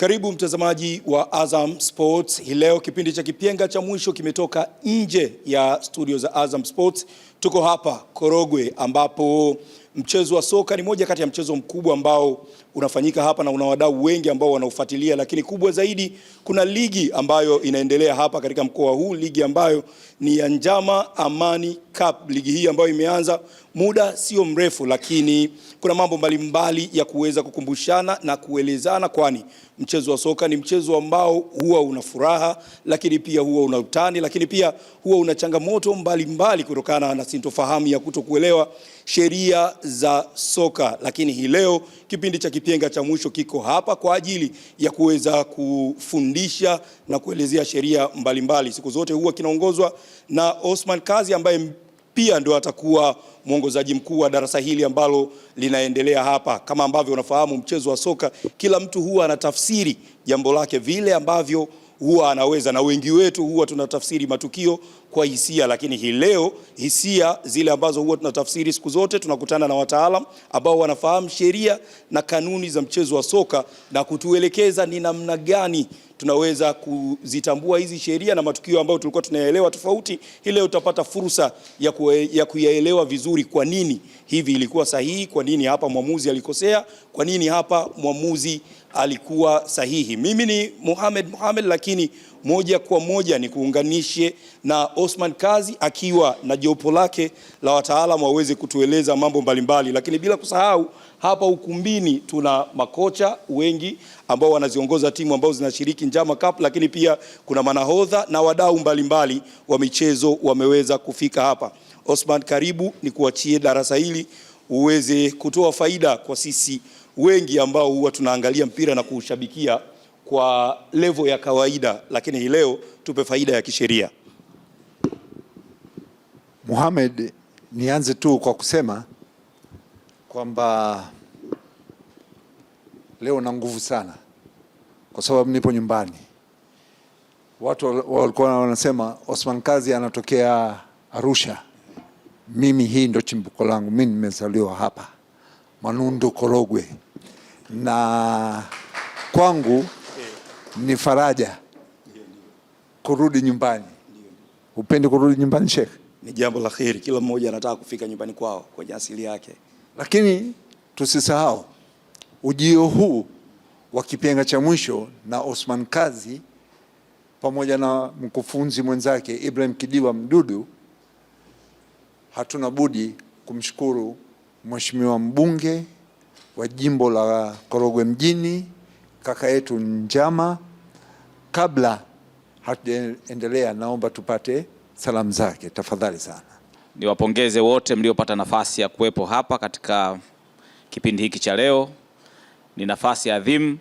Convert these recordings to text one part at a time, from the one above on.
Karibu mtazamaji wa Azam Sports. Hii leo kipindi cha kipenga cha mwisho kimetoka nje ya studio za Azam Sports. Tuko hapa Korogwe ambapo mchezo wa soka ni moja kati ya mchezo mkubwa ambao unafanyika hapa na una wadau wengi ambao wanaufuatilia, lakini kubwa zaidi kuna ligi ambayo inaendelea hapa katika mkoa huu, ligi ambayo ni ya Njama Amani Cup. Ligi hii ambayo imeanza muda sio mrefu, lakini kuna mambo mbalimbali ya kuweza kukumbushana na kuelezana, kwani mchezo wa soka ni mchezo ambao huwa una furaha, lakini pia huwa una utani, lakini pia huwa una changamoto mbalimbali kutokana na sintofahamu ya kutokuelewa sheria za soka. Lakini hii leo kipindi cha kipenga cha mwisho kiko hapa kwa ajili ya kuweza kufundisha na kuelezea sheria mbalimbali. Siku zote huwa kinaongozwa na Osman Kazi ambaye pia ndio atakuwa mwongozaji mkuu wa darasa hili ambalo linaendelea hapa. Kama ambavyo unafahamu, mchezo wa soka kila mtu huwa anatafsiri jambo lake vile ambavyo huwa anaweza, na wengi wetu huwa tunatafsiri matukio kwa hisia, lakini hii leo hisia zile ambazo huwa tunatafsiri siku zote tunakutana na wataalamu ambao wanafahamu sheria na kanuni za mchezo wa soka na kutuelekeza ni namna gani tunaweza kuzitambua hizi sheria na matukio ambayo tulikuwa tunayaelewa tofauti. Hii leo utapata fursa ya kuyaelewa vizuri, kwa nini hivi ilikuwa sahihi, kwa nini hapa mwamuzi alikosea, kwa nini hapa mwamuzi alikuwa sahihi. Mimi ni Mohamed, lakini moja kwa moja ni kuunganishe na Osman Kazi akiwa na jopo lake la wataalamu waweze kutueleza mambo mbalimbali. Lakini bila kusahau hapa ukumbini tuna makocha wengi ambao wanaziongoza timu ambao zinashiriki Njama Cup, lakini pia kuna manahodha na wadau mbalimbali wa michezo wameweza kufika hapa. Osman, karibu, ni kuachie darasa hili uweze kutoa faida kwa sisi wengi ambao huwa tunaangalia mpira na kuushabikia kwa level ya kawaida, lakini hii leo tupe faida ya kisheria. Mohamed, nianze tu kwa kusema kwamba leo na nguvu sana kwa sababu nipo nyumbani. Watu walikuwa wanasema Osman Kazi anatokea Arusha. Mimi hii ndo chimbuko langu, mimi nimezaliwa hapa Manundu, Korogwe, na kwangu ni faraja kurudi nyumbani. Upendi kurudi nyumbani, Sheikh? Ni jambo la kheri, kila mmoja anataka kufika nyumbani kwao kwenye asili yake. Lakini tusisahau ujio huu wa kipenga cha mwisho na Osman Kazi pamoja na mkufunzi mwenzake Ibrahim Kidiwa Mdudu, hatuna budi kumshukuru Mheshimiwa mbunge wa jimbo la Korogwe mjini, kaka yetu Njama. Kabla hatujaendelea, naomba tupate salamu zake tafadhali sana. Niwapongeze wote mliopata nafasi ya kuwepo hapa katika kipindi hiki cha leo. Ni nafasi adhimu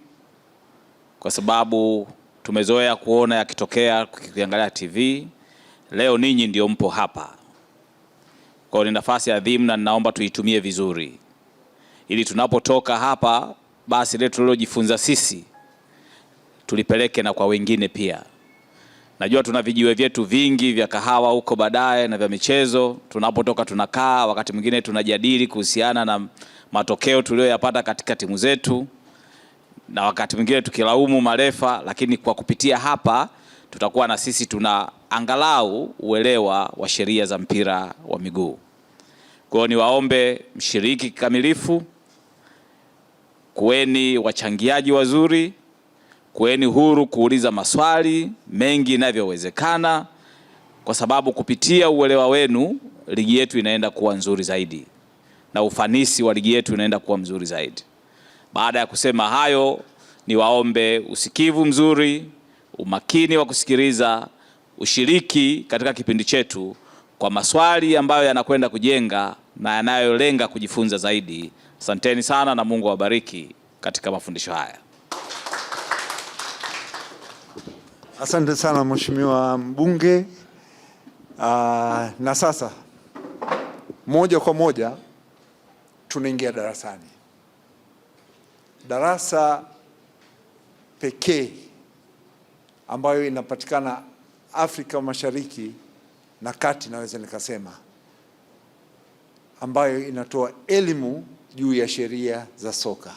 kwa sababu tumezoea kuona yakitokea kukiangalia TV. Leo ninyi ndio mpo hapa. Kwa hiyo ni nafasi adhimu na ninaomba tuitumie vizuri, ili tunapotoka hapa basi leo tulilojifunza sisi tulipeleke na kwa wengine pia. Najua tuna vijiwe vyetu vingi vya kahawa huko baadaye na vya michezo. Tunapotoka tunakaa, wakati mwingine tunajadili kuhusiana na matokeo tuliyoyapata katika timu zetu, na wakati mwingine tukilaumu marefa, lakini kwa kupitia hapa tutakuwa na sisi tuna angalau uelewa wa sheria za mpira wa miguu. Kwa hiyo niwaombe mshiriki kikamilifu, kuweni wachangiaji wazuri, kuweni huru kuuliza maswali mengi inavyowezekana, kwa sababu kupitia uelewa wenu ligi yetu inaenda kuwa nzuri zaidi na ufanisi wa ligi yetu inaenda kuwa mzuri zaidi. Baada ya kusema hayo, niwaombe usikivu mzuri, umakini wa kusikiliza, ushiriki katika kipindi chetu kwa maswali ambayo yanakwenda kujenga na yanayolenga kujifunza zaidi. Asanteni sana na Mungu awabariki katika mafundisho haya. Asante sana Mheshimiwa mbunge. Na sasa moja kwa moja tunaingia darasani. Darasa pekee ambayo inapatikana Afrika Mashariki na Kati, naweza nikasema, ambayo inatoa elimu juu ya sheria za soka.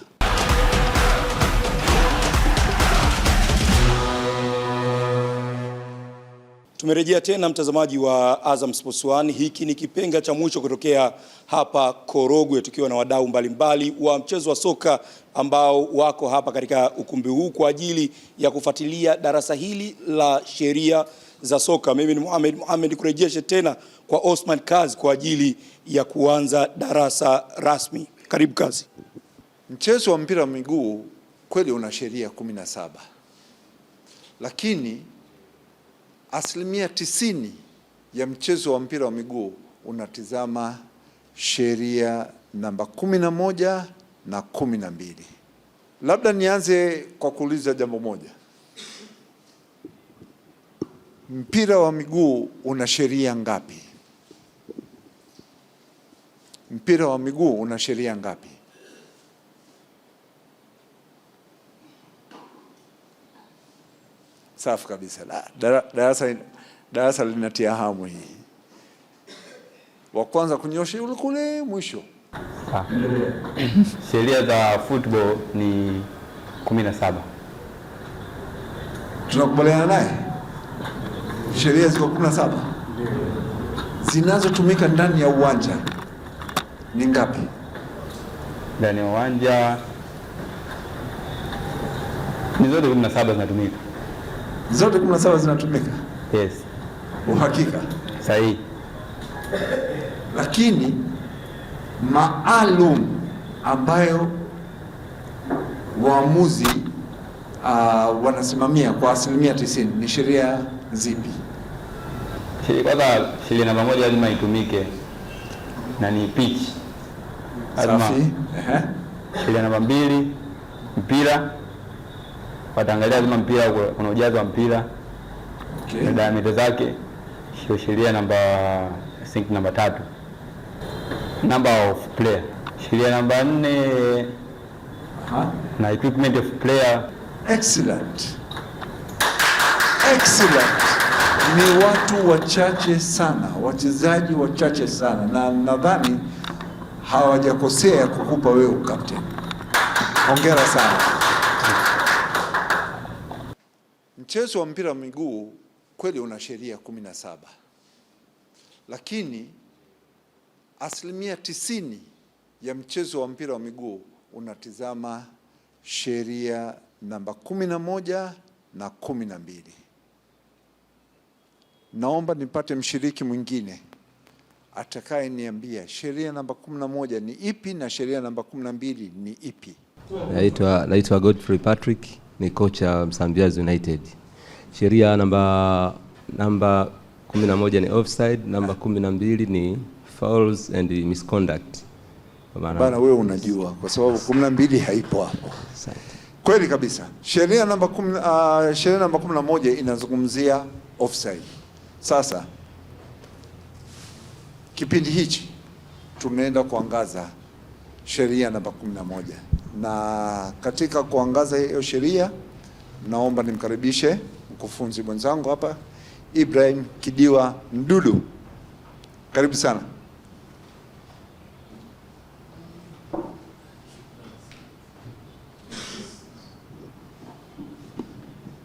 Tumerejea tena mtazamaji wa Azam Sports 1. Hiki ni kipenga cha mwisho kutokea hapa Korogwe, tukiwa na wadau mbalimbali wa mchezo wa soka ambao wako hapa katika ukumbi huu kwa ajili ya kufuatilia darasa hili la sheria za soka. Mimi ni Mohamed, kurejeshe tena kwa Osman Kazi kwa ajili ya kuanza darasa rasmi. Karibu Kazi. Mchezo wa mpira wa miguu kweli una sheria 17, lakini 90% ya mchezo wa mpira wa miguu unatizama sheria namba 11 na 12. Labda nianze kwa kuuliza jambo moja. Mpira wa miguu una sheria ngapi? Mpira wa miguu una sheria ngapi? Safi kabisa. Darasa linatia hamu hii. Wa kwanza kunyosha yule kule mwisho. Sheria za football ni 17. Tunakubaliana naye? Sheria ziko 17. Zinazotumika ndani ya uwanja ni ngapi? Ndani ya uwanja ni zote 17 zinatumika. Zote 17 zinatumika? Yes. Uhakika? Sahihi. Lakini maalum ambayo waamuzi wanasimamia kwa 90% ni sheria zipi? Kwanza sheria namba 1 lazima itumike na ni pitch. Safi. Sheria namba 2 mpira. Wataangalia lazima mpira kuna ujazo wa mpira. Okay. Diameter zake. Sheria namba 3. Number of player. Sheria namba 4 na equipment of player. Excellent. Excellent. Ni watu wachache sana, wachezaji wachache sana, na nadhani hawajakosea kukupa wewe ukapteni. Hongera sana. Mchezo wa mpira wa miguu kweli una sheria 17, lakini 90% ya mchezo wa mpira wa miguu unatizama sheria namba 11 na 12. Naomba nipate mshiriki mwingine atakaye niambia sheria namba 11 ni ipi na sheria namba 12 ni ipi. Naitwa Godfrey Patrick, ni kocha Msambiazi United. Sheria namba 11 ni offside, namba 12 ni fouls and misconduct. Bana wewe unajua kwa sababu 12 haipo hapo. Kweli kabisa. Sheria namba 11 inazungumzia offside. Sasa kipindi hichi tunaenda kuangaza sheria namba 11, na katika kuangaza hiyo sheria naomba nimkaribishe mkufunzi mwenzangu hapa Ibrahim Kidiwa Mdudu. Karibu sana.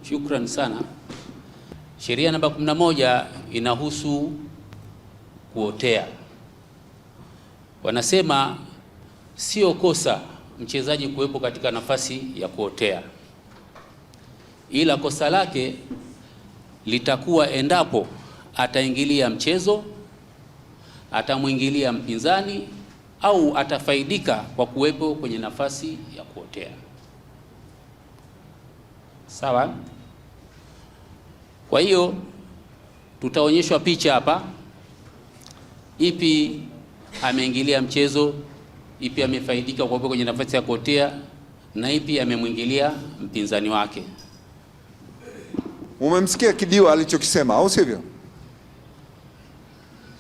Shukran sana. Sheria namba 11 inahusu kuotea. Wanasema sio kosa mchezaji kuwepo katika nafasi ya kuotea, ila kosa lake litakuwa endapo ataingilia mchezo, atamwingilia mpinzani au atafaidika kwa kuwepo kwenye nafasi ya kuotea. Sawa? Kwa hiyo tutaonyeshwa picha hapa, ipi ameingilia mchezo, ipi amefaidika kwa kuwepo kwenye nafasi ya kuotea, na ipi amemwingilia mpinzani wake. Umemsikia Kidiwa alichokisema, au sivyo?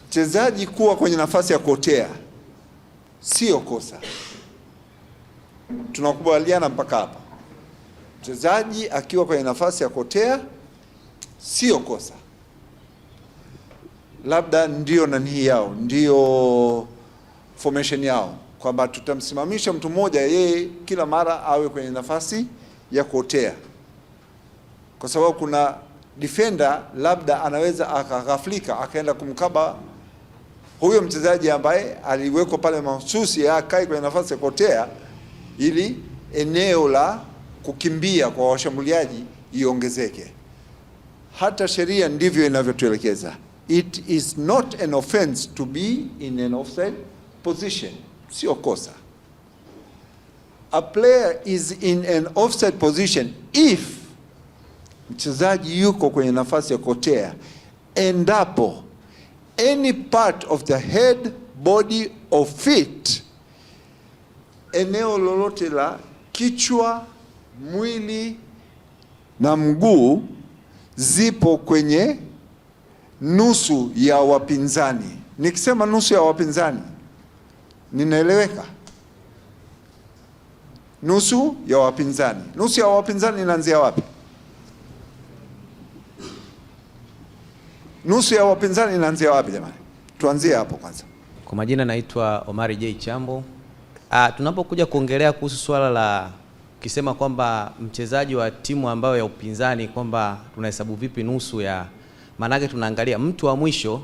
Mchezaji kuwa kwenye nafasi ya kuotea sio kosa. Tunakubaliana mpaka hapa? Mchezaji akiwa kwenye nafasi ya kuotea sio kosa. Labda ndio nani yao, ndio formation yao, kwamba tutamsimamisha mtu mmoja yeye kila mara awe kwenye nafasi ya kuotea, kwa sababu kuna defender labda anaweza akaghaflika akaenda kumkaba huyo mchezaji ambaye aliwekwa pale mahususi akae kwenye nafasi ya kuotea, ili eneo la kukimbia kwa washambuliaji iongezeke. Hata sheria ndivyo inavyotuelekeza. It is not an offense to be in an offside position. Sio kosa. A player is in an offside position if mchezaji yuko kwenye nafasi ya kuotea endapo any part of the head, body or feet, eneo lolote la kichwa, mwili na mguu zipo kwenye nusu ya wapinzani. Nikisema nusu ya wapinzani, ninaeleweka? Nusu ya wapinzani. Nusu ya wapinzani inaanzia wapi? Nusu ya wapinzani inaanzia wapi jamani? Tuanzie hapo kwanza. Kwa majina naitwa Omari J. Chambo. Tunapokuja kuongelea kuhusu swala la kisema kwamba mchezaji wa timu ambayo ya upinzani kwamba tunahesabu vipi nusu ya, manake tunaangalia mtu wa mwisho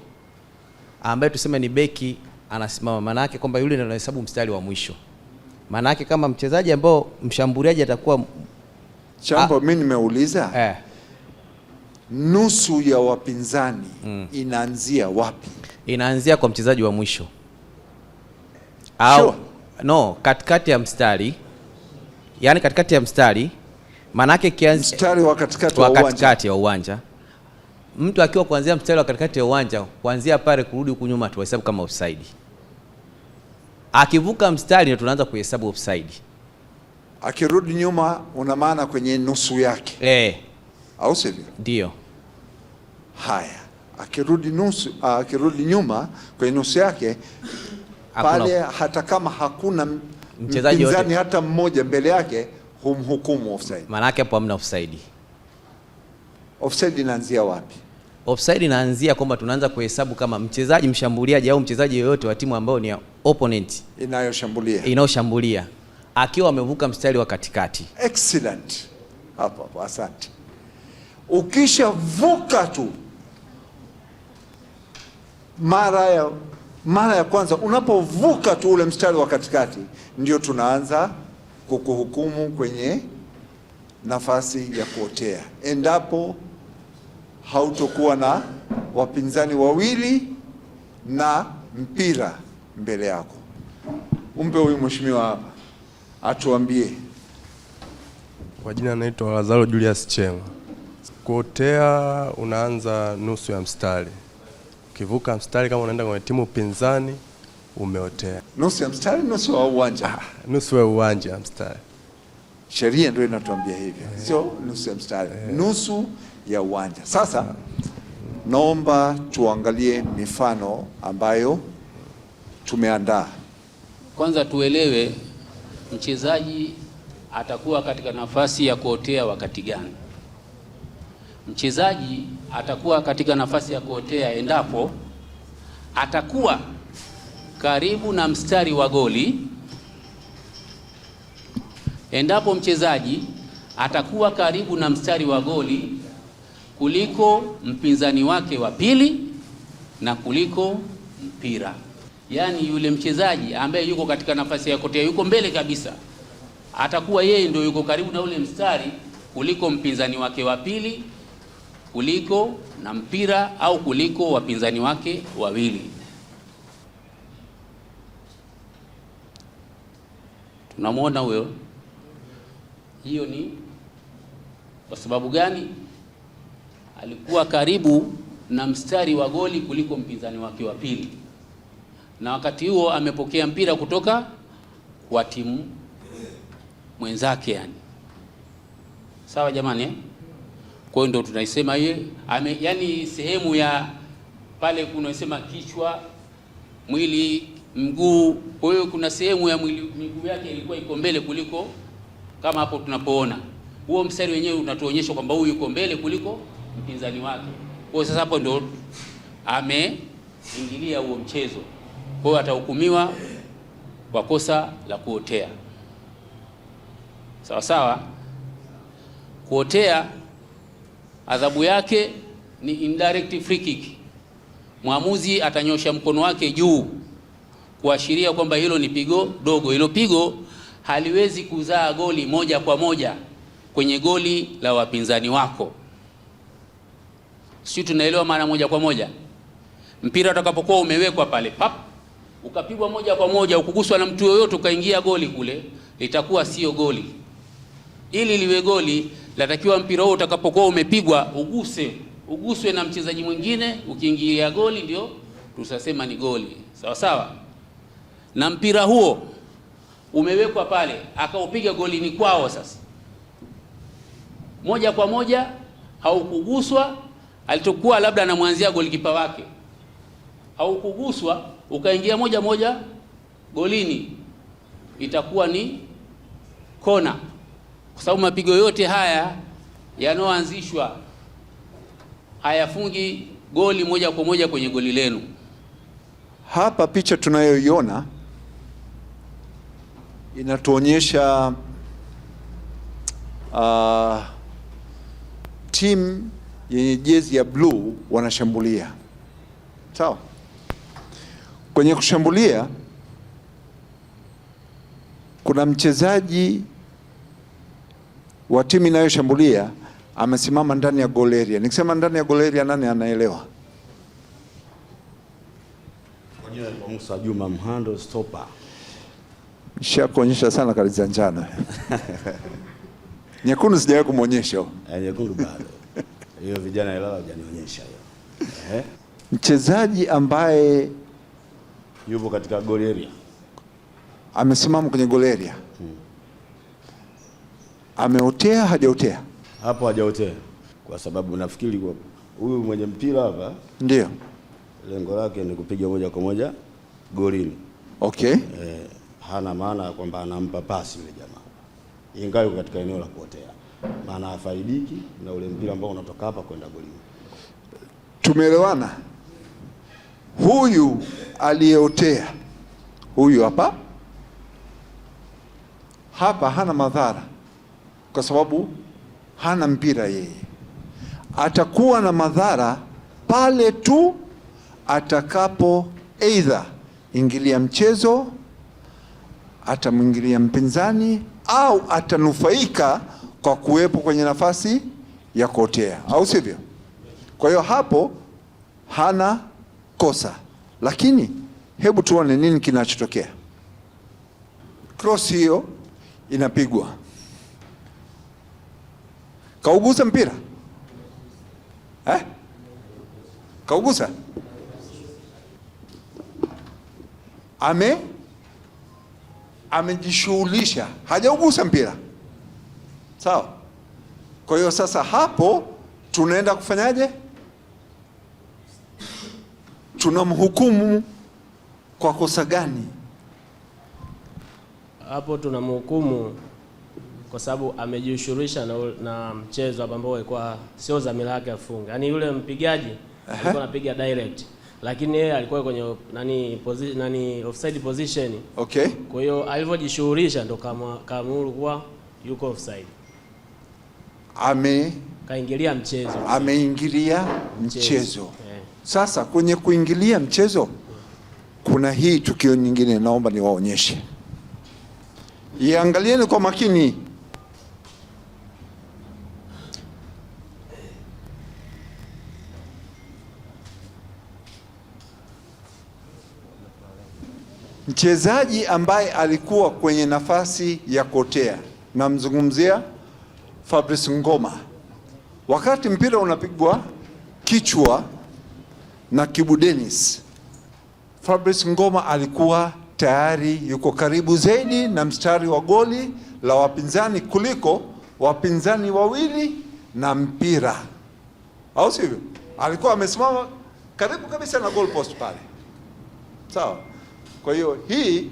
ambaye tuseme ni beki anasimama, manake kwamba yule ndio anahesabu mstari wa mwisho. Manake kama mchezaji ambao mshambuliaji atakuwa Chambo, mimi nimeuliza nusu ya wapinzani inaanzia wapi? Inaanzia kwa mchezaji wa mwisho au sure. No, katikati ya mstari, yani katikati ya mstari, manake kianzi mstari wa katikati ya uwanja. Mtu akiwa kuanzia mstari wa katikati ya uwanja, kuanzia pale kurudi huku nyuma tuhesabu kama offside. Akivuka mstari ndio tunaanza kuhesabu offside. Akirudi nyuma una maana kwenye nusu yake. Au sivyo? Ndio. Haya, akirudi nyuma kwenye nusu yake pale, hata kama hakuna mpinzani hata mmoja mbele yake, humhukumu offside. Maana yake hapo hamna offside. Offside inaanzia wapi? Offside inaanzia kwamba tunaanza kuhesabu kama mchezaji mshambuliaji au mchezaji yoyote wa timu ambayo ni opponent inayoshambulia akiwa amevuka mstari wa katikati. Excellent. Hapo asante. Ukishavuka tu mara ya kwanza, unapovuka tu ule mstari wa katikati, ndio tunaanza kukuhukumu kwenye nafasi ya kuotea, endapo hautokuwa na wapinzani wawili na mpira mbele yako. Umpe huyu mheshimiwa hapa atuambie. Kwa jina naitwa Lazaro Julius Chema. Kuotea unaanza nusu ya mstari. Ukivuka mstari kama unaenda kwenye timu pinzani umeotea. Nusu ya mstari, nusu ya uwanja. Nusu ya uwanja ya mstari. Sheria ndio inatuambia hivyo. Sio nusu ya mstari, nusu ya uwanja. Sasa naomba tuangalie mifano ambayo tumeandaa. Kwanza tuelewe mchezaji atakuwa katika nafasi ya kuotea wakati gani. Mchezaji atakuwa katika nafasi ya kuotea endapo atakuwa karibu na mstari wa goli. Endapo mchezaji atakuwa karibu na mstari wa goli kuliko mpinzani wake wa pili na kuliko mpira. Yaani yule mchezaji ambaye yuko katika nafasi ya kuotea, yuko mbele kabisa, atakuwa yeye ndio yuko karibu na ule mstari kuliko mpinzani wake wa pili, kuliko na mpira, au kuliko wapinzani wake wawili. Tunamwona huyo. Hiyo ni kwa sababu gani? Alikuwa karibu na mstari wa goli kuliko mpinzani wake wa pili, na wakati huo amepokea mpira kutoka kwa timu mwenzake yani. Sawa jamani? Kwa hiyo ndio tunaisema yeye yani sehemu ya pale kunasema kichwa, mwili, mguu. Kwa hiyo kuna sehemu ya mwili, miguu yake ilikuwa iko mbele kuliko, kama hapo tunapoona huo mstari wenyewe unatuonyesha kwamba huyu yuko mbele kuliko mpinzani wake. Kwa hiyo sasa hapo ndio ameingilia huo mchezo. Kwa hiyo atahukumiwa kwa kosa la kuotea. Sawa sawa. Kuotea adhabu yake ni indirect free kick. Mwamuzi atanyosha mkono wake juu kuashiria kwamba hilo ni pigo dogo. Hilo pigo haliwezi kuzaa goli moja kwa moja kwenye goli la wapinzani wako. Sisi tunaelewa maana moja kwa moja. Mpira utakapokuwa umewekwa pale pap, ukapigwa moja kwa moja, ukuguswa na mtu yoyote ukaingia goli kule, litakuwa sio goli. Ili liwe goli, latakiwa mpira huo utakapokuwa umepigwa uguswe na mchezaji mwingine, ukiingia goli ndio tutasema ni goli. Sawa sawa? Na mpira huo umewekwa pale, akaupiga golini kwao, sasa moja kwa moja haukuguswa, alitokuwa labda anamwanzia golikipa wake, haukuguswa ukaingia moja moja golini, itakuwa ni kona, kwa sababu mapigo yote haya yanayoanzishwa hayafungi goli moja kwa moja kwenye goli lenu. Hapa picha tunayoiona inatuonyesha timu yenye jezi ya blue wanashambulia. Sawa? Kwenye kushambulia kuna mchezaji wa timu inayoshambulia amesimama ndani ya goal area. Nikisema ndani ya goal area, nani anaelewa? Kwa jina la Musa Juma Mhando, stopper. Nishakuonyesha sana kadi za njano. Nyekundu sijawahi kumuonyesha. Nyekundu bado. Hiyo vijana Ilala hajanionyesha hiyo. Mchezaji ambaye yupo katika goal area, amesimama kwenye goal area. Ameotea, hajaotea? Hapo hajaotea, kwa sababu nafikiri kwa huyu mwenye mpira hapa ndio lengo lake ni kupiga moja kwa moja golini. Okay. Hana maana kwamba anampa pasi yule jamaa, ingawa katika eneo la kuotea, maana afaidiki na ule mpira ambao unatoka hapa kwenda golini. Tumeelewana? Huyu aliyeotea, huyu hapa hana madhara, kwa sababu hana mpira yeye. Atakuwa na madhara pale tu atakapo either ingilia mchezo, atamwingilia mpinzani, au atanufaika kwa kuwepo kwenye nafasi ya kuotea, au sivyo? Kwa hiyo hapo hana kosa, lakini hebu tuone nini kinachotokea. Cross hiyo inapigwa, kaugusa mpira kaugusa, amejishughulisha, hajaugusa mpira. Sawa? Kwa hiyo sasa hapo tunaenda kufanyaje? Tunamhukumu kwa kosa gani? Hapo tunamhukumu kwa sababu amejishughulisha na mchezo ambao ilikuwa sio dhamira yake afunge. Yaani yule mpigaji alikuwa anapiga direct, lakini yeye alikuwa kwenye offside position. Okay. Kwa hiyo alivyojishughulisha ndo kaamuru kuwa yuko offside. Kaingilia mchezo. Ameingilia mchezo. Sasa kwenye kuingilia mchezo kuna hii tukio nyingine, naomba niwaonyeshe. Iangalieni kwa makini. Mchezaji ambaye alikuwa kwenye nafasi ya kuotea, namzungumzia Fabrice Ngoma. Wakati mpira unapigwa kichwa na Kibu Dennis, Fabrice Ngoma alikuwa tayari yuko karibu zaidi na mstari wa goli la wapinzani kuliko wapinzani wawili na mpira, au sivyo? Alikuwa amesimama karibu kabisa na goal post pale. Sawa? Kwa hiyo hii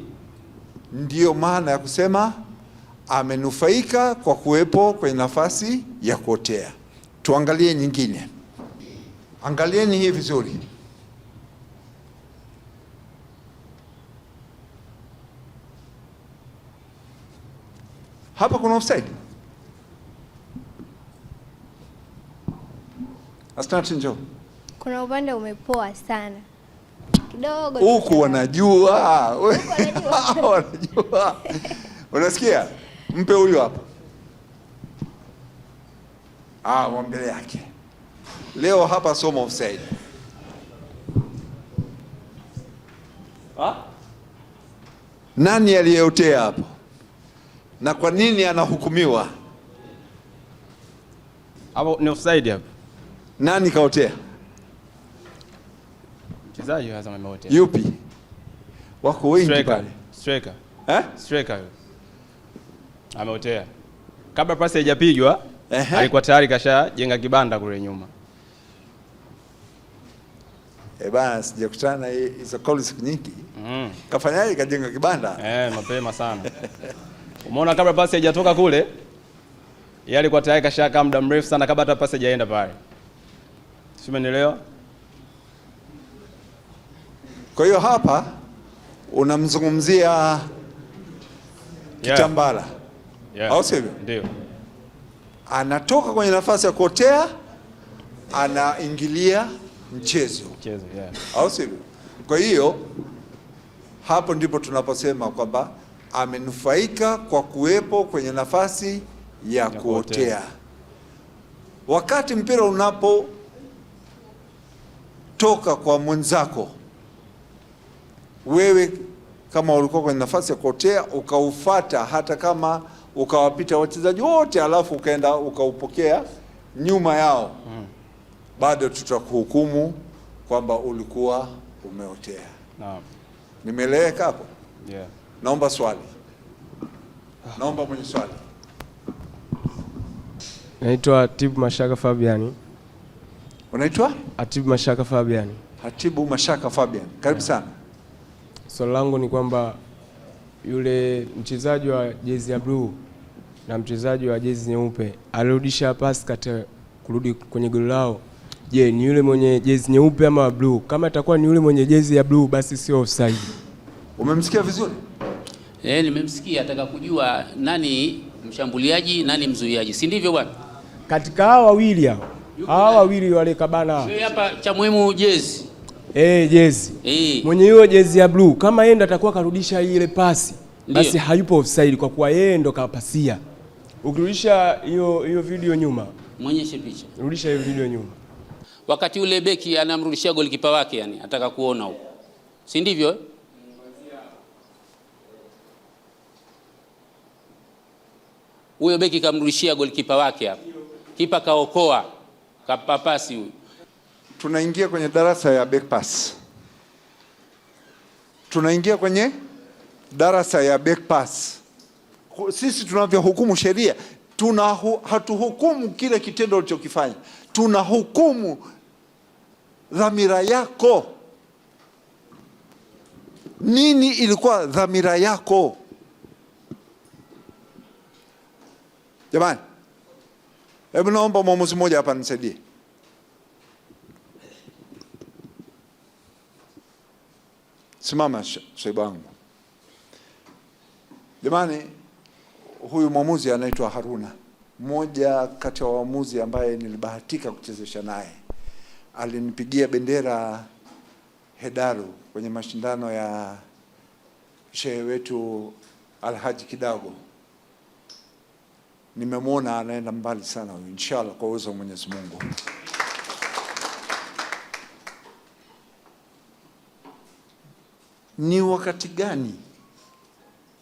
ndiyo maana ya kusema amenufaika kwa kuwepo kwenye nafasi ya kuotea. Tuangalie nyingine. Angalieni hii vizuri. Hapa kuna offside. Asante, njoo. Kuna upande umepoa sana. Kidogo. Huku wanajua. Wanajua. Unasikia? Mpe huyu hapa. Wa mbele yake. Leo hapa somo offside. Nani aliyeotea hapo? Na kwa nini anahukumiwa? Hapo ni offside hapo. Nani kaotea? Mchezaji wa Azam ameotea. Yupi? Wako wengi pale. Striker. Striker. Ameotea. Kabla pasi haijapigwa, alikuwa tayari kashajenga kibanda kule nyuma. Bana, sijakutana hizo calls siku nyingi. Kafanyaje kajenga kibanda? Mapema sana. Umeona kabla pasi haijatoka kule, yeye alikuwa tayari kashaka muda mrefu sana kabla hata pasi haijaenda pale. Sio, umeelewa? Kwa hiyo hapa unamzungumzia Kitambala. Au sivyo? Ndio. Anatoka kwenye nafasi ya kuotea, anaingilia mchezo. Au sivyo? Kwa hiyo hapo ndipo tunaposema kwamba amenufaika kwa kuwepo kwenye nafasi ya kuotea. Wakati mpira unapotoka kwa mwenzako, wewe kama ulikuwa kwenye nafasi ya kuotea ukaufata, hata kama ukawapita wachezaji wote alafu ukaenda ukaupokea nyuma yao, bado tutakuhukumu kwamba ulikuwa umeotea. Naam. Nimeeleweka hapo? Yeah. Naomba swali. Naomba mwenye swali. Naitwa Atibu Mashaka Fabiani. Unaitwa? Atibu Mashaka Fabiani. Atibu Mashaka Fabian. Karibu sana. Swali langu ni kwamba yule mchezaji wa jezi ya blue na mchezaji wa jezi nyeupe alirudisha pasi kati kurudi kwenye goli lao. Je, ni yule mwenye jezi nyeupe ama blue? Kama itakuwa ni yule mwenye jezi ya blue basi sio offside. Umemsikia vizuri? Nimemsikia, ataka kujua nani mshambuliaji, nani mzuiaji. Si ndivyo bwana? Katika hao wawili hao. Hao wawili wale kabana. Sio hapa cha muhimu jezi. Jezi. Mwenye hiyo jezi ya blue kama yeye ndo atakuwa karudisha ile pasi, basi hayupo offside kwa kuwa yeye ndo kapasia. Ukirudisha hiyo video nyuma. Muonyeshe picha. Rudisha hiyo video nyuma. Wakati ule beki anamrudishia golikipa wake, yani ataka kuona huko. Si ndivyo? Huyo beki kamrudishia golikipa wake hapo. Kipa kaokoa, kapapasi huyo. Tunaingia kwenye darasa ya back pass. Tunaingia kwenye darasa ya back pass. Sisi tunavyohukumu sheria, hatuhukumu kile kitendo ulichokifanya. Tunahukumu dhamira yako. Nini ilikuwa dhamira yako? Jamani, hebu naomba mwamuzi mmoja hapa nisaidie. Simama shaibu wangu. Jamani, huyu mwamuzi anaitwa Haruna. Mmoja kati ya waamuzi ambaye nilibahatika kuchezesha naye. Alinipigia bendera Hedaru kwenye mashindano ya shehe wetu Alhaji Kidago. Nimemwona anaenda mbali sana huyu, inshallah kwa uwezo wa Mwenyezi Mungu. Ni wakati gani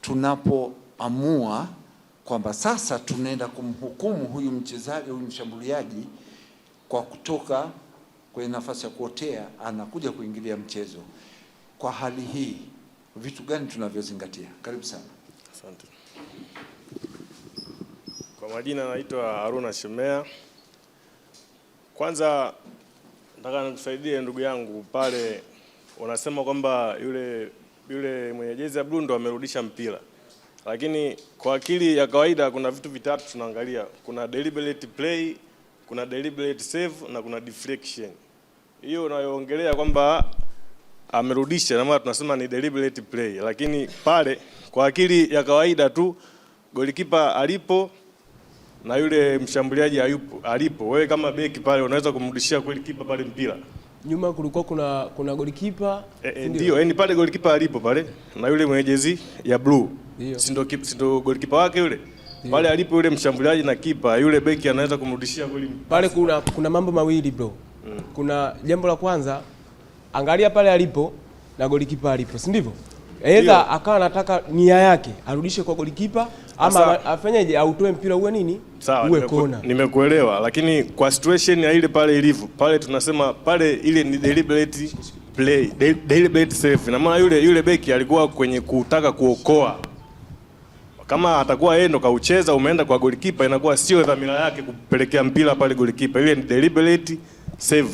tunapoamua kwamba sasa tunaenda kumhukumu huyu mchezaji, huyu mshambuliaji kwa kutoka kwenye nafasi ya kuotea anakuja kuingilia mchezo? Kwa hali hii vitu gani tunavyozingatia? Karibu sana. Asante. Kwa majina naitwa Haruna Shemea. Kwanza nataka nikusaidie ndugu yangu pale, unasema kwamba yule mwenye jezi ya blue ndo amerudisha mpira. Lakini kwa akili ya kawaida kuna vitu vitatu tunaangalia. Kuna deliberate play, kuna deliberate save na kuna deflection. Hiyo unayoongelea kwamba amerudisha na maana tunasema ni deliberate play. Lakini pale kwa akili ya kawaida tu golikipa alipo na yule mshambuliaji alipo, wewe kama beki pale unaweza kumrudishia kweli kipa pale mpira? Nyuma kulikuwa kuna golikipa. Ndio, yani pale golikipa alipo pale na yule mwenye jezi ya blue. Si ndio golikipa wake yule? Pale alipo yule mshambuliaji na kipa, yule beki anaweza kumrudishia kweli? Pale kuna mambo mawili bro. Kuna jambo la kwanza, angalia pale alipo na golikipa alipo, si ndivyo? Aidha akawa anataka nia yake arudishe kwa golikipa ama afanyeje, autoe mpira uwe nini? Sawa, uwe kona. Nimekuelewa, lakini kwa situation ya ile pale ilivyo, pale tunasema pale ile ni deliberate play, deliberate save. Na maana yule beki alikuwa kwenye kutaka kuokoa. Kama atakuwa yeye ndo kaucheza umeenda kwa golikipa, inakuwa sio dhamira yake kupelekea mpira pale golikipa. Ile ni deliberate save.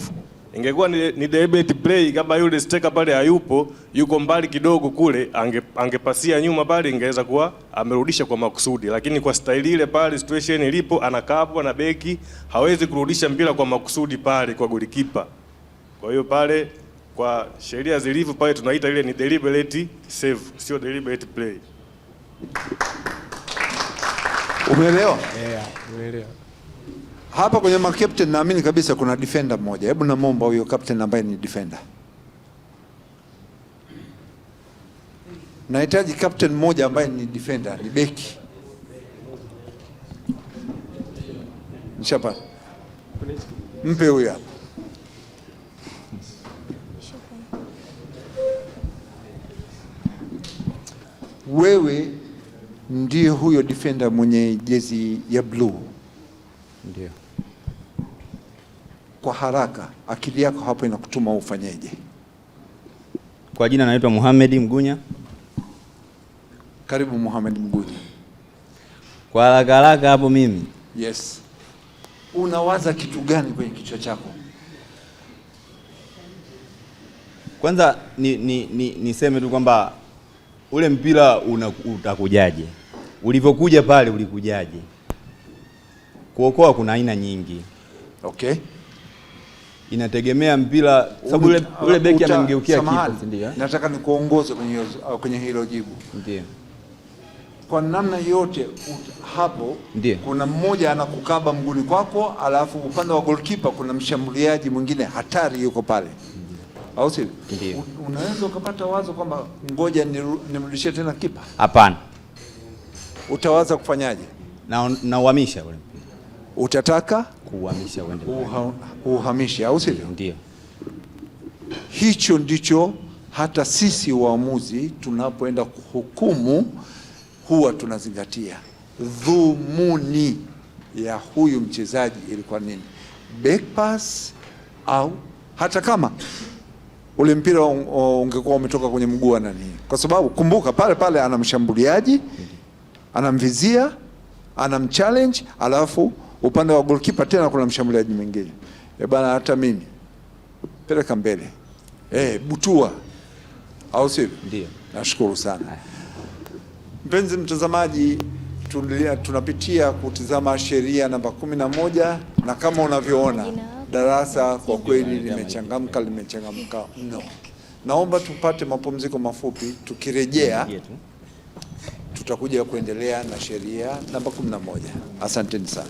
Ingekuwa ni deliberate play, kama yule striker pale hayupo, yuko mbali kidogo kule, angepasia nyuma pale, ingeweza kuwa amerudisha kwa makusudi. Lakini kwa staili ile pale, situation ilipo, anakaa hapo na beki, hawezi kurudisha mpira kwa makusudi pale kwa golikipa. Kwa hiyo pale kwa sheria zilivyo pale tunaita ile ni deliberate save, sio deliberate play. Umeelewa? Umeelewa. Hapa kwenye captain naamini kabisa kuna defender mmoja. Hebu namuomba huyo captain ambaye ni defender. Nahitaji captain mmoja ambaye ni defender, ni beki. Nishapa. Mpe huyo hapa. Wewe ndiye huyo defender mwenye jezi ya blue. Ndio. Kwa haraka akili yako hapo inakutuma ufanyeje? Kwa jina naitwa Mohamed Mgunya. Karibu Mohamed Mgunya. Kwa haraka hapo mimi. Yes. Unawaza kitu gani kwenye kichwa chako? Kwanza niseme tu kwamba ule mpira utakujaje? Ulivyokuja pale ulikujaje? Kuokoa kuna aina nyingi. Okay. Inategemea mpira, sababu ule beki amemgeukia kipa, ndio. Nataka nikuongoze kwenye hilo jibu. Ndio. Kwa namna yote hapo ndio. Kuna mmoja anakukaba mguni kwako, alafu upande wa goalkeeper kuna mshambuliaji mwingine hatari yuko pale. Au sivyo? Ndio. Unaweza ukapata wazo kwamba ngoja nimrudishie tena kipa? Hapana. Utawaza kufanyaje? Na uhamisha ule mpira. Utataka kuhamisha uende. Uhamisha, au sivyo? Ndio. Hicho ndicho hata sisi waamuzi tunapoenda kuhukumu huwa tunazingatia. Dhumuni ya huyu mchezaji ilikuwa nini? Back pass au hata kama ule mpira ungekuwa umetoka kwenye mguu wa nani? Kwa sababu kumbuka pale ana mshambuliaji, anamvizia, anamchallenge, alafu upande wa goalkeeper tena kuna mshambuliaji mwingine. Bana, hata mimi peleka mbele. Butua. Au sivyo? Ndio. Nashukuru sana. Mpenzi mtazamaji, tunapitia kutizama sheria namba 11 na kama unavyoona darasa kwa kweli limechangamka mno. Naomba tupate mapumziko mafupi, tukirejea tutakuja kuendelea na sheria namba 11. Asanteni sana.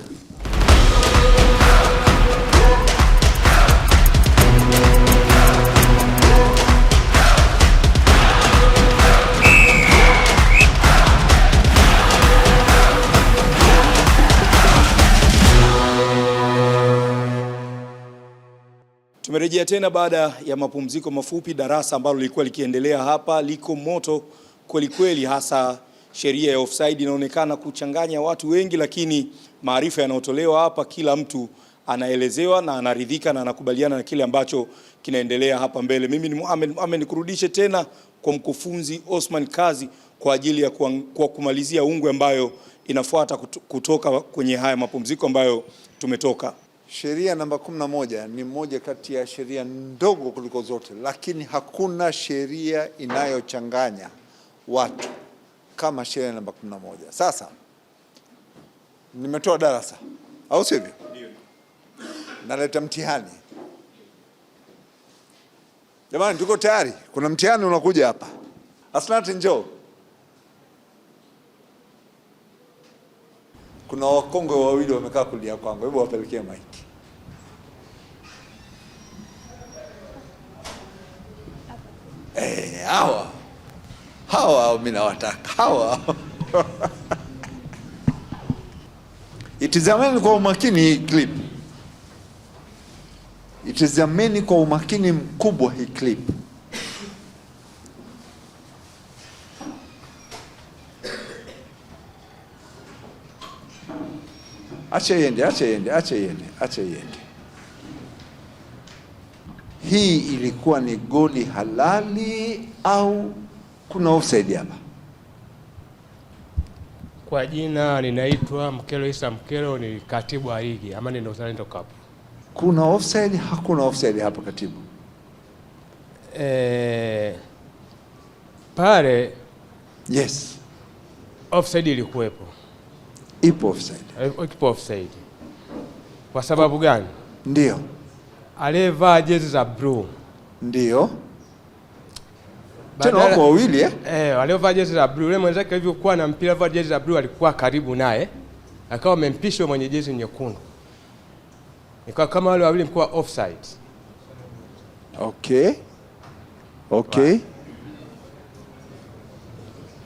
Tumerejea tena baada ya mapumziko mafupi. Darasa ambalo lilikuwa likiendelea hapa liko moto kweli kweli, hasa sheria ya offside inaonekana kuchanganya watu wengi, lakini maarifa yanayotolewa hapa kila mtu anaelezewa na anaridhika na anakubaliana na kile ambacho kinaendelea hapa mbele. Mimi ni Mohamed, nikurudishe tena kwa mkufunzi Osman Kazi kwa ajili ya kwa kumalizia ungwe ambayo inafuata kutoka kwenye haya mapumziko ambayo tumetoka. Sheria namba 11 ni moja kati ya sheria ndogo kuliko zote, lakini hakuna sheria inayochanganya watu kama sheria namba 11. Sasa nimetoa darasa, au sivyo? Ndio. Naleta mtihani. Jamani, tuko tayari? Kuna mtihani unakuja hapa. Asante, njoo. Kuna wakongwe wawili wamekaa kulia kwangu, hebu wapelekee mic. Hawa mimi nawataka hawa. Itizameni kwa umakini hii clip. Itizameni kwa umakini mkubwa hii clip. Acha iende. Hii ilikuwa ni goli halali au kuna offside hapa? Kwa jina ninaitwa Mkelo Isa Mkelo, ni katibu wa ligi Amani na Uzalendo Cup. Kuna offside? Hakuna offside hapa katibu. Pale yes, offside ilikuwepo. Ipo offside. Ipo offside. Kwa sababu gani? Ndio. Aliyevaa jezi za blue. Ndio. Tena wako wawili waliovaa jezi za blue. Yule mwenzake hivyo kuwa na mpira vaa jezi za blue alikuwa karibu naye. Akawa amempisha mwenye jezi nyekundu. Ikawa kama wale wawili mkuwa offside. Okay.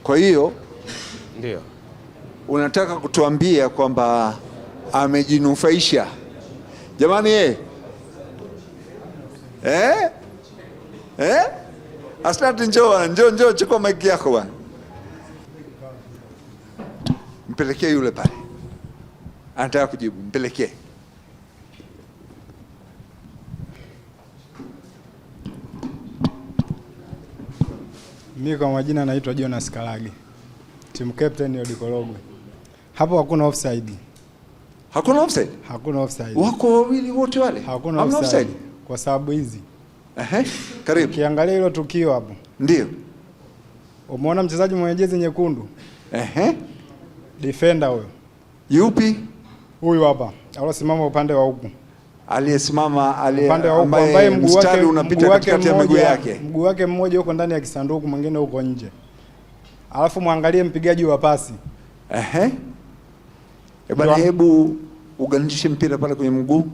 Kwa hiyo ndio unataka kutuambia kwamba amejinufaisha. Jamani Aslati njoo chukua mic yako bwana. Mpelekee yule pale. Anataka kujibu, mpelekee. Mimi kwa majina naitwa Jonas Kalage, team captain ya Korogwe. Hapo hakuna offside. Hakuna offside? Hakuna offside. Wako wawili wote wale? Hakuna offside. Kwa sababu hizi. Karibu. Ukiangalia hilo tukio hapo. Ndio. Umeona mchezaji mwenye jezi nyekundu? Defender huyo. Yupi? Huyu hapa. Aliyesimama upande wa huku. Aliyesimama upande wa huku ambaye mguu wake unapita katikati ya miguu yake. Mguu wake mmoja uko ndani ya kisanduku, mwingine uko nje. Alafu muangalie mpigaji wa pasi. Hebu uganishe mpira pale kwenye mguu.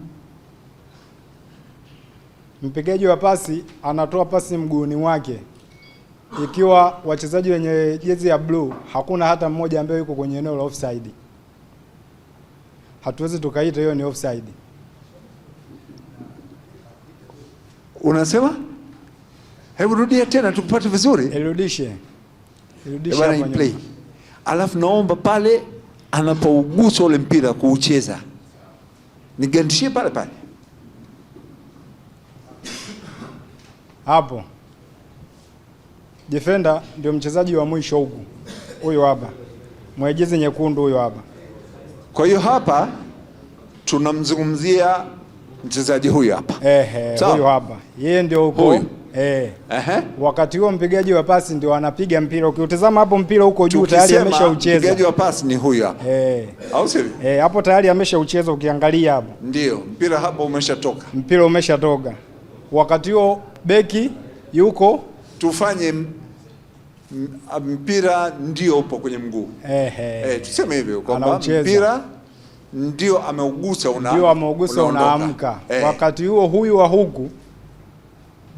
Mpigaji wa pasi anatoa pasi mguuni wake. Ikiwa wachezaji wenye jezi ya blue hakuna hata mmoja ambaye yuko kwenye eneo la offside. Hatuwezi tukaita hiyo ni offside. Unasema? Hebu rudia tena tukupate vizuri. Irudishe hapo play. Alafu naomba pale anapougusa ule mpira kuucheza, nigandishie pale pale hapo. Defender ndio mchezaji wa mwisho huku. Huyo hapa. Mwenye jezi nyekundu huyo hapa. Kwa hiyo hapa tunamzungumzia mchezaji huyu hapa. Huyo hapa. Yeye ndio huko. Wakati huo mpigaji wa pasi ndio anapiga mpira. Ukiutazama hapo mpira huko juu tayari ameshaucheza. Mpigaji wa pasi ni huyu hapa. Au sivyo? Hapo tayari ameshaucheza ukiangalia hapo. Ndio, mpira hapo umeshatoka. Mpira umeshatoka. Wakati huo beki yuko, tufanye mpira ndio upo kwenye mguu. Tuseme hivyo kwamba mpira ndio ameugusa unaamka. Wakati huo huyu wa huku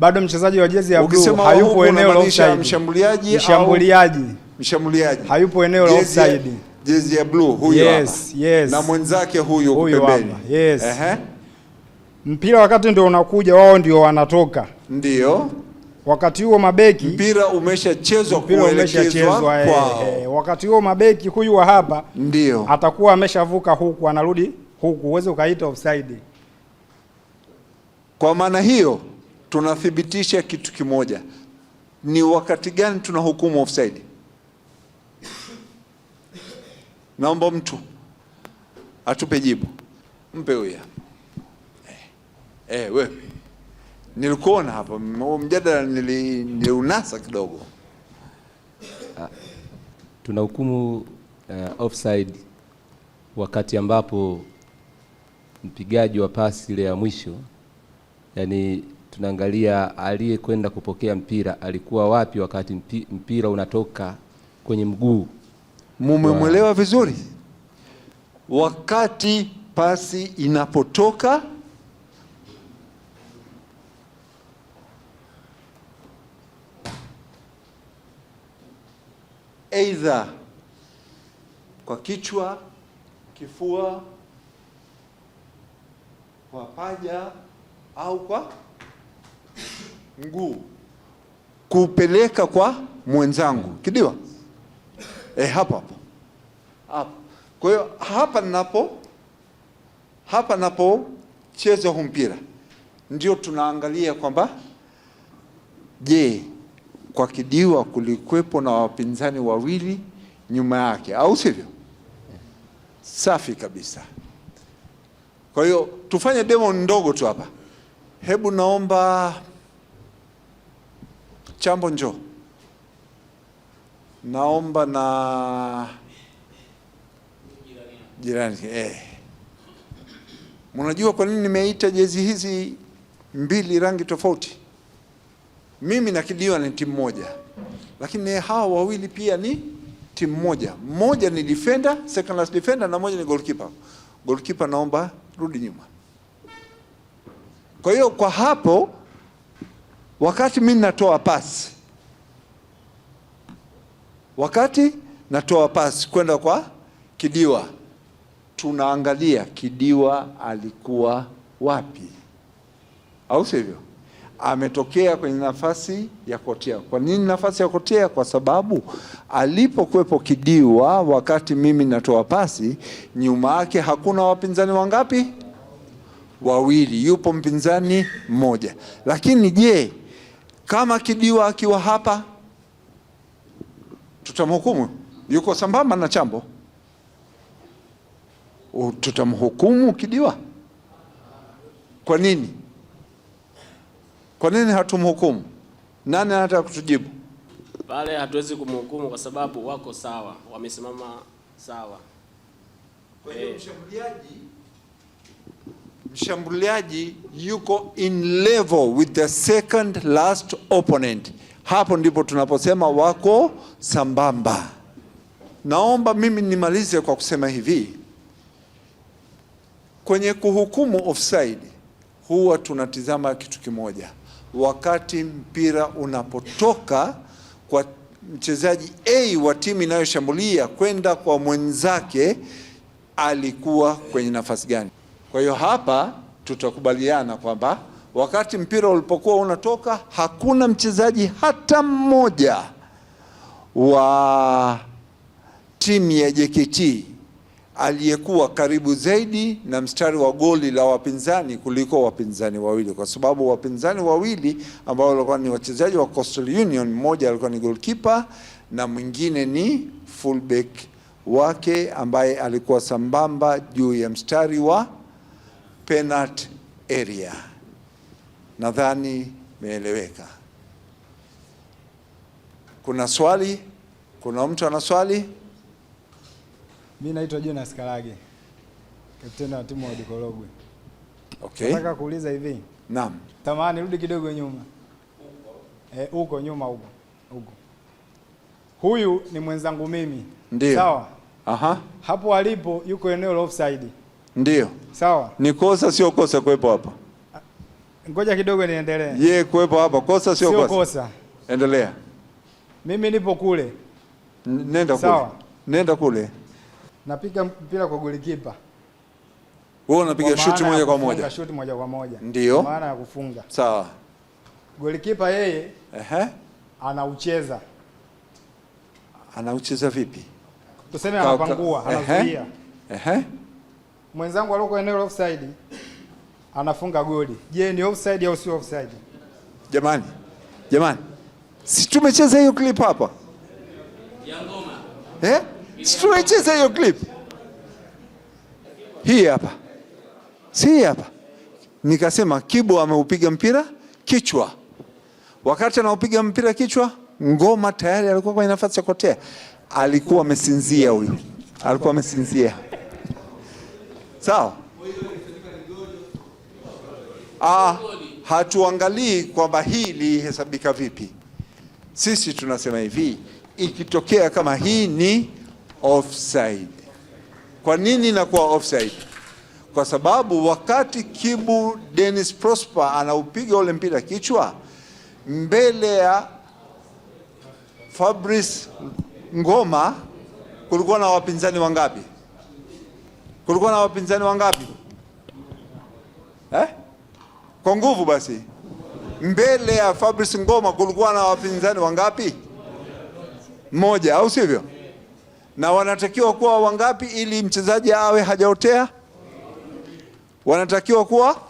bado mchezaji wa jezi ya blue hayupo eneo la offside. Mshambuliaji hayupo eneo la offside. Jezi ya blue huyu hapa. Na mwenzake huyu pembeni. Mpira wakati ndio unakuja, wao ndio wanatoka. Ndio. Wakati huo mabeki mpira umeshachezwa kuelekezwa kwao. Wakati huo mabeki huyu wa hapa ndio atakuwa ameshavuka huku, anarudi huku, uweze ukaita offside. Kwa maana hiyo tunathibitisha kitu kimoja. Ni wakati gani tunahukumu offside? Naomba mtu atupe jibu. Mpe huyu. Wewe. Nilikuona hapa mjadala niliunasa kidogo. Tunahukumu offside wakati ambapo mpigaji wa pasi ile ya mwisho, yani tunaangalia aliyekwenda kupokea mpira alikuwa wapi wakati mpira unatoka kwenye mguu. Mumemwelewa vizuri? wakati pasi inapotoka aidha kwa kichwa, kifua, kwa paja au kwa mguu, kupeleka kwa mwenzangu. Kidiwa? Hapa. Kwa hiyo hapa napocheza huu mpira ndio tunaangalia kwamba je, kwa Kidiwa kulikwepo na wapinzani wawili nyuma yake, au sivyo? Safi kabisa. Kwa hiyo tufanye demo ndogo tu hapa. Hebu naomba Chambo njoo. Naomba na jirani. Mnajua kwa nini nimeita jezi hizi mbili rangi tofauti? Mimi na Kidiwa ni timu moja, lakini hawa wawili pia ni timu moja. Mmoja ni defender, second last defender, na mmoja ni goalkeeper. Goalkeeper naomba rudi nyuma. Kwa hiyo kwa hapo, wakati mimi natoa pasi kwenda kwa Kidiwa, tunaangalia Kidiwa alikuwa wapi, au sivyo? Ametokea kwenye nafasi ya kotea. Kwa nini nafasi ya kotea? Kwa sababu alipokuwepo Kidiwa wakati mimi natoa pasi, nyuma yake hakuna wapinzani wangapi? Wawili, yupo mpinzani mmoja. Lakini je, kama Kidiwa akiwa hapa, tutamhukumu yuko sambamba na Chambo? Tutamhukumu Kidiwa? Kwa nini? Kwa nini hatumhukumu? Nani anataka kutujibu? Pale hatuwezi kumhukumu kwa sababu wako sawa, wamesimama sawa. Kwa hiyo mshambuliaji yuko in level with the second last opponent. Hapo ndipo tunaposema wako sambamba. Naomba mimi nimalize kwa kusema hivi. Kwenye kuhukumu offside huwa tunatizama kitu kimoja. Wakati mpira unapotoka kwa mchezaji A wa timu inayoshambulia kwenda kwa mwenzake, alikuwa kwenye nafasi gani? Kwa hiyo hapa tutakubaliana kwamba wakati mpira ulipokuwa unatoka, hakuna mchezaji hata mmoja wa timu ya JKT aliyekuwa karibu zaidi na mstari wa goli la wapinzani kuliko wapinzani wawili, kwa sababu wapinzani wawili ambao walikuwa ni wachezaji wa Coastal Union, mmoja alikuwa ni goalkeeper na mwingine ni fullback wake ambaye alikuwa sambamba juu ya mstari wa penalty area. Nadhani meeleweka. Kuna swali? Kuna mtu ana swali? Mimi naitwa Jonas Karage, kapteni wa timu ya Korogwe. Okay. Nataka kuuliza hivi. Naam. Tamani rudi kidogo nyuma. Huko nyuma huko. Huyu ni mwenzangu mimi. Ndiyo. Sawa? Aha. Hapo alipo yuko eneo la offside. Ndiyo. Sawa? Ni kosa sio kosa kuwepo hapa? Ngoja kidogo niendelee. Ye kuwepo hapa kosa sio kosa? Sio kosa. Endelea. Mimi nipo kule. Nenda kule. Sawa. Nenda kule. Napiga mpira kwa golikipa. Wewe unapiga shuti moja kwa moja. Shuti moja kwa moja. Ndio. Maana ya kufunga. Sawa. Golikipa yeye anaucheza. Anaucheza vipi? Tuseme anapangua, anazuia. Mwenzangu aliyoko eneo la offside anafunga goli. Je, ni offside au sio offside? Jamani. Si tumecheza hiyo clip hapa? Ya ngoma. Si tumecheza hiyo clip? Hii hapa. Si hapa. Nikasema Kibo ameupiga mpira kichwa. Wakati anaupiga mpira kichwa, Ngoma tayari alikuwa kwenye nafasi ya kotea. Alikuwa amesinzia huyu. Alikuwa amesinzia. Sawa? Hatuangalii kwamba hii lihesabika vipi. Sisi tunasema hivi, ikitokea kama hii ni offside. Kwa nini inakuwa offside? Kwa sababu wakati Kibu Dennis Prosper anaupiga ule mpira kichwa mbele ya Fabrice Ngoma, kulikuwa na wapinzani wangapi? Kulikuwa na wapinzani wangapi? Kwa nguvu basi. Mbele ya Fabrice Ngoma kulikuwa na wapinzani wangapi? Mmoja, au sivyo? Na wanatakiwa kuwa wangapi ili mchezaji awe hajaotea? Wanatakiwa kuwa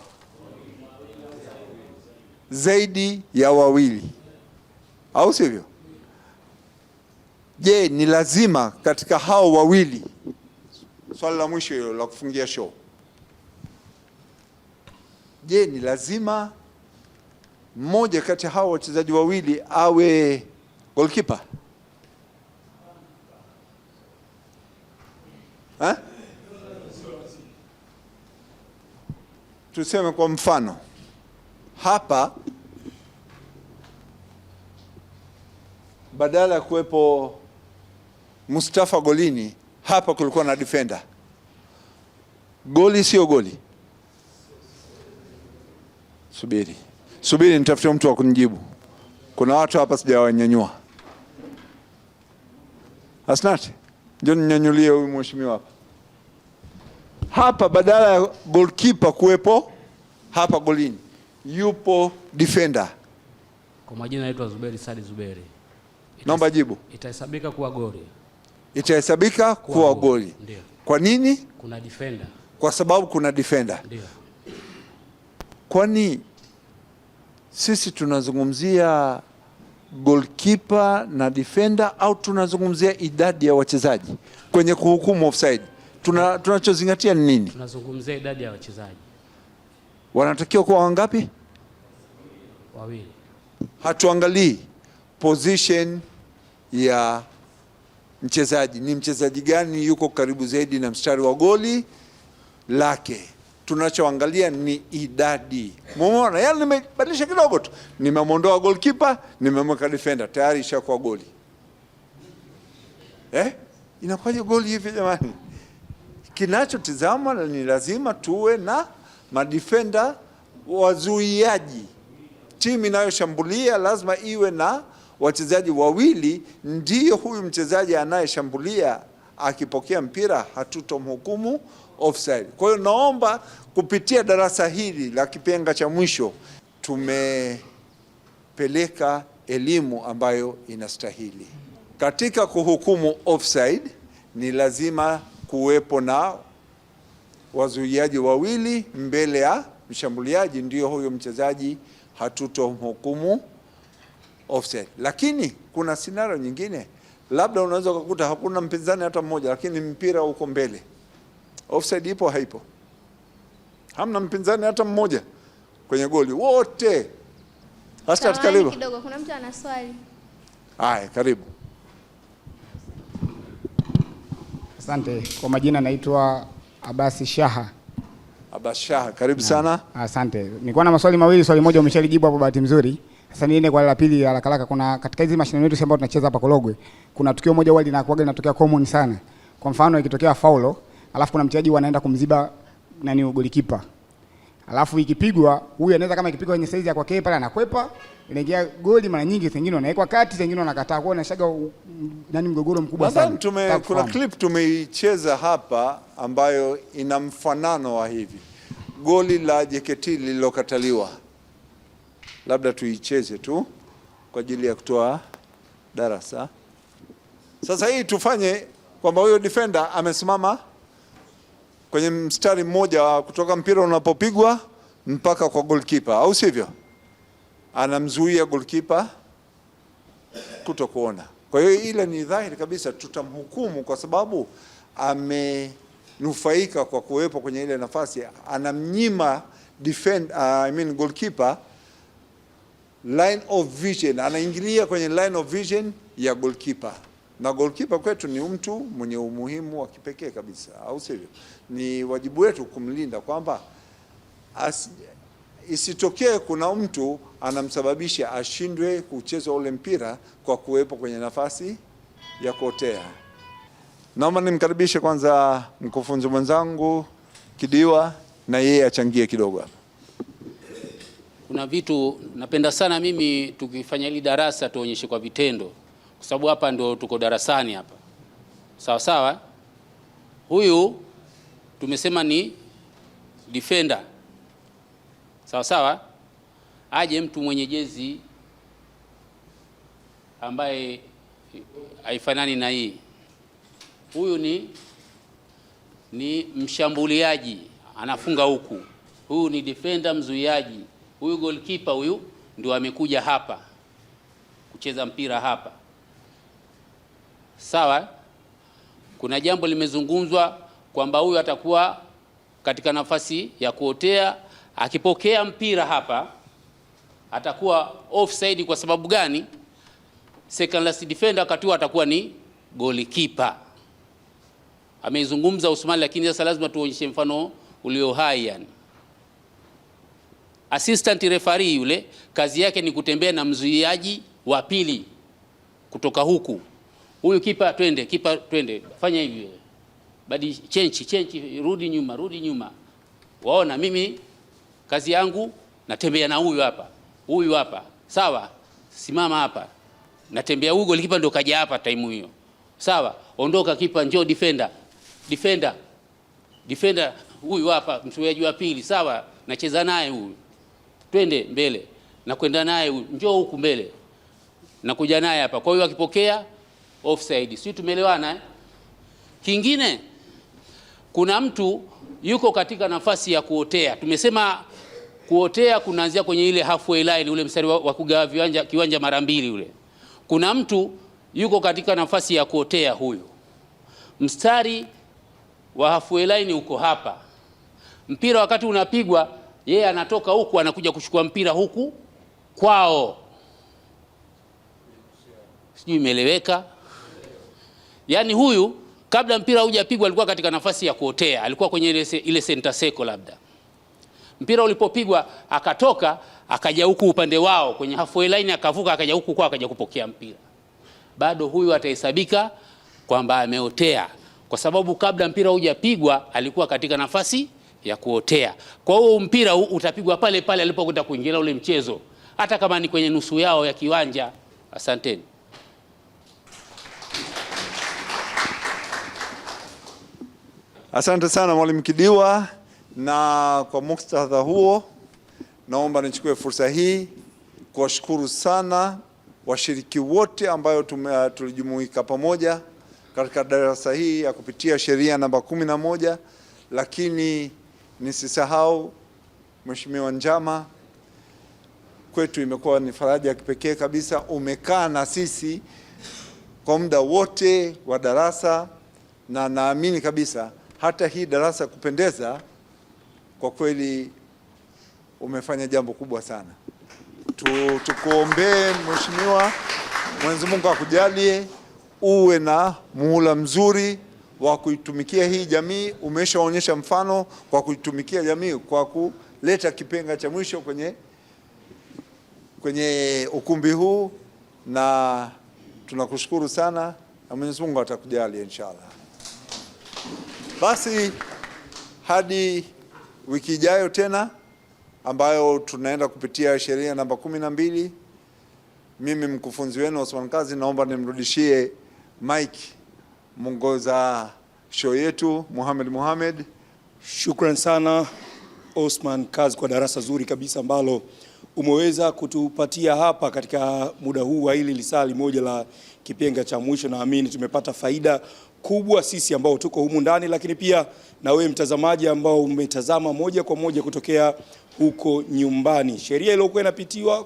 zaidi ya wawili, au sivyo? Je, ni lazima katika hao wawili, swali la mwisho hilo la kufungia show, je, ni lazima mmoja kati ya hao wachezaji wawili awe goalkeeper? Tuseme kwa mfano hapa, badala ya kuwepo Mustafa golini, hapa kulikuwa na defender. Goli sio goli? Subiri nitafute mtu wa kunijibu. Kuna watu hapa sijawanyanyua. Asnati, njoo ninyanyulie huyu mheshimiwa hapa. Hapa badala ya goalkeeper kuwepo hapa golini, yupo defender. Kwa majina naitwa Zuberi Sadi Zuberi. Naomba jibu. Itahesabika kuwa goli. Itahesabika kuwa goli. Ndio. Kwa nini? Kuna defender. Kwa sababu kuna defender. Ndio. Kwani sisi tunazungumzia goalkeeper na defender au tunazungumzia idadi ya wachezaji kwenye kuhukumu offside? Tunachozingatia ni nini? Tunazungumzia idadi ya wachezaji. Wanatakiwa kuwa wangapi? Wawili. Hatuangalii position ya mchezaji, ni mchezaji gani yuko karibu zaidi na mstari wa goli lake. Tunachoangalia ni idadi. Mumeona? Yaani nimebadilisha kidogo tu. Nimemwondoa goalkeeper, nimemweka defender, tayari ishakuwa goli. Inakuwaje goli hivi jamani? Kinachotizama ni lazima tuwe na madefender wazuiaji. Timu inayoshambulia lazima iwe na wachezaji wawili, ndiyo huyu mchezaji anayeshambulia akipokea mpira hatutomhukumu offside. Kwa hiyo naomba kupitia darasa hili la kipenga cha mwisho tumepeleka elimu ambayo inastahili. Katika kuhukumu offside ni lazima kuwepo na wazuiaji wawili mbele ya mshambuliaji, ndiyo huyo mchezaji hatutomhukumu offside. Lakini kuna scenario nyingine, labda unaweza kukuta hakuna mpinzani hata mmoja, lakini mpira uko mbele. Offside ipo haipo? Hamna mpinzani hata mmoja kwenye goli, wote. Hasta karibu kidogo, kuna mtu ana swali. Haya, karibu. Asante. Kwa majina naitwa Abasi Shaha. Abasi Shaha, karibu sana. Asante. Nilikuwa na maswali mawili, swali moja umeshalijibu hapo, bahati nzuri. Sasa niende kwa la pili haraka haraka. Kuna katika hizi mashindano yetu ambayo tunacheza hapa Korogwe, kuna tukio moja huwa linatokea common sana. Kwa mfano ikitokea faulo, alafu kuna mchezaji anaenda kumziba golikipa. Alafu ikipigwa, huyu anaweza kama ikipigwa kwenye size ya kwake pale anakwepa, inaingia goli. Mara nyingi wengine wanawekwa kati, wengine wanakataa. Kwa nashaga mgogoro mkubwa sana. Kuna clip tumeicheza hapa ambayo ina mfanano wa hivi. Goli la JKT lililokataliwa. Labda tuicheze tu kwa ajili ya kutoa darasa. Sasa hii tufanye kwamba huyo defender amesimama kwenye mstari mmoja kutoka mpira unapopigwa mpaka kwa goalkeeper, au sivyo? Anamzuia goalkeeper kutokuona. Kwa hiyo ile ni dhahiri kabisa tutamhukumu kwa sababu amenufaika kwa kuwepo kwenye ile nafasi. Anamnyima goalkeeper line of vision, anaingilia kwenye line of vision ya goalkeeper. Na goalkeeper kwetu ni mtu mwenye umuhimu wa kipekee kabisa, au sivyo? Ni wajibu wetu kumlinda kwamba isitokee kuna mtu anamsababisha ashindwe kucheza ule mpira kwa kuwepo kwenye nafasi ya kuotea. Naomba nimkaribishe kwanza mkufunzi mwenzangu Kidiwa na yeye achangie kidogo hapa. Kuna vitu napenda sana mimi tukifanya hili darasa tuonyeshe kwa vitendo, kwa sababu hapa ndio tuko darasani hapa. Sawa sawa. Huyu tumesema ni defender. Sawa sawa. Aje mtu mwenye jezi ambaye haifanani na hii. Huyu ni mshambuliaji, anafunga huku. Huyu ni defender, mzuiaji. Huyu goalkeeper huyu ndio amekuja hapa kucheza mpira hapa. Sawa? Kuna jambo limezungumzwa kwamba huyu atakuwa katika nafasi ya kuotea, akipokea mpira hapa atakuwa offside. Kwa sababu gani? Second last defender wakati huo atakuwa ni goalkeeper. Ameizungumza Usman, lakini sasa lazima tuonyeshe mfano ulio hai. Yani assistant referee yule kazi yake ni kutembea na mzuiaji wa pili kutoka huku. Huyu kipa twende, fanya hivi, badi change, rudi nyuma. Waona mimi kazi yangu natembea na huyu hapa, sawa, simama hapa, natembea huko, kipa ndo kaja hapa time hiyo, sawa, ondoka kipa, njoo defender, huyu hapa mzuiaji wa pili, sawa, nacheza naye huyu, twende mbele, na kwenda naye huyu, njoo huku mbele, na kuja naye hapa. Kwa hiyo akipokea offside. Sisi tumeelewana eh? Kingine, kuna mtu yuko katika nafasi ya kuotea. Tumesema kuotea kunaanzia kwenye ile halfway line, ule mstari wa kugawa kiwanja mara mbili ule. Kuna mtu yuko katika nafasi ya kuotea, huyu mstari wa halfway line uko hapa. Mpira wakati unapigwa, yeye anatoka huku anakuja kuchukua mpira huku kwao. Sijui imeeleweka? Yaani huyu kabla mpira hujapigwa alikuwa katika nafasi ya kuotea, alikuwa kwenye ile center circle labda. Mpira ulipopigwa akatoka akaja huku upande wao kwenye halfway line, akavuka akaja huku kwao, akaja kupokea mpira. Bado huyu atahesabika kwamba ameotea, kwa sababu kabla mpira hujapigwa alikuwa katika nafasi ya kuotea. Kwa hiyo mpira utapigwa pale pale alipokwenda kuingia ule mchezo, hata kama ni kwenye nusu yao ya kiwanja. Asanteni. Asante sana Mwalimu Kidiwa, na kwa muktadha huo naomba nichukue fursa hii kuwashukuru sana washiriki wote ambayo tulijumuika pamoja katika darasa hii ya kupitia sheria namba 11, lakini nisisahau Mheshimiwa Njama, kwetu imekuwa ni faraja ya kipekee kabisa. Umekaa na sisi kwa muda wote wa darasa, na naamini kabisa hata hii darasa kupendeza, kwa kweli umefanya jambo kubwa sana. Tukuombee Mheshimiwa, Mwenyezi Mungu akujalie uwe na muhula mzuri wa kuitumikia hii jamii. Umeshaonyesha mfano kwa kuitumikia jamii kwa kuleta kipenga cha mwisho kwenye ukumbi huu, na tunakushukuru sana na Mwenyezi Mungu atakujalia inshallah. Basi hadi wiki ijayo tena ambayo tunaenda kupitia sheria namba 12, mimi mkufunzi wenu Osman Kazi naomba nimrudishie Mike mwongoza show yetu Mohamed. Shukran sana Osman Kazi kwa darasa zuri kabisa ambalo umeweza kutupatia hapa katika muda huu wa hili lisali moja la kipenga cha mwisho. Naamini tumepata faida kubwa sisi ambao tuko humu ndani, lakini pia na wewe mtazamaji ambao umetazama moja kwa moja kutokea huko nyumbani. Sheria iliyokuwa inapitiwa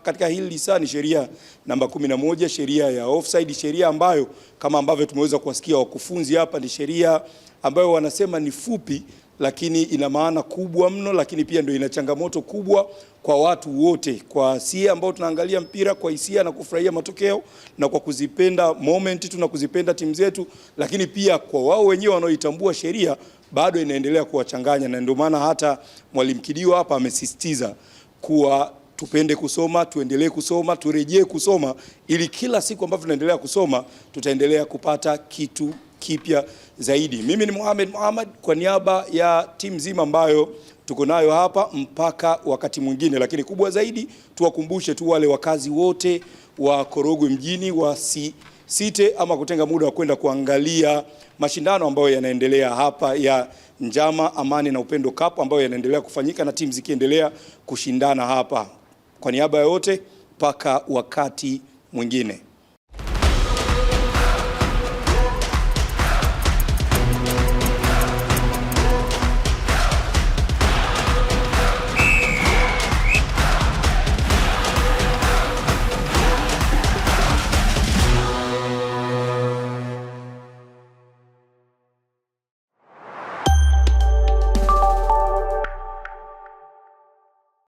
katika hili lisani sheria namba 11, sheria ya offside, sheria ambayo kama ambavyo tumeweza kuwasikia wakufunzi hapa, ni sheria ambayo wanasema ni fupi lakini ina maana kubwa mno, lakini pia ndio ina changamoto kubwa kwa watu wote, kwa hisia ambao tunaangalia mpira kwa hisia na kufurahia matokeo na kwa kuzipenda moment tu na kuzipenda timu zetu, lakini pia kwa wao wenyewe wanaoitambua sheria bado inaendelea kuwachanganya. Na ndio maana hata Mwalimu Kidiwa hapa amesisitiza kuwa tupende kusoma, tuendelee kusoma, turejee kusoma, ili kila siku ambavyo tunaendelea kusoma tutaendelea kupata kitu kipya zaidi. Mimi ni Mohamed Muhammad kwa niaba ya timu nzima ambayo tuko nayo hapa mpaka wakati mwingine, lakini kubwa zaidi tuwakumbushe tu wale wakazi wote wa Korogwe mjini wasisite ama kutenga muda wa kwenda kuangalia mashindano ambayo yanaendelea hapa ya Njama Amani na Upendo Cup ambayo yanaendelea kufanyika na timu zikiendelea kushindana hapa. Kwa niaba ya wote mpaka wakati mwingine.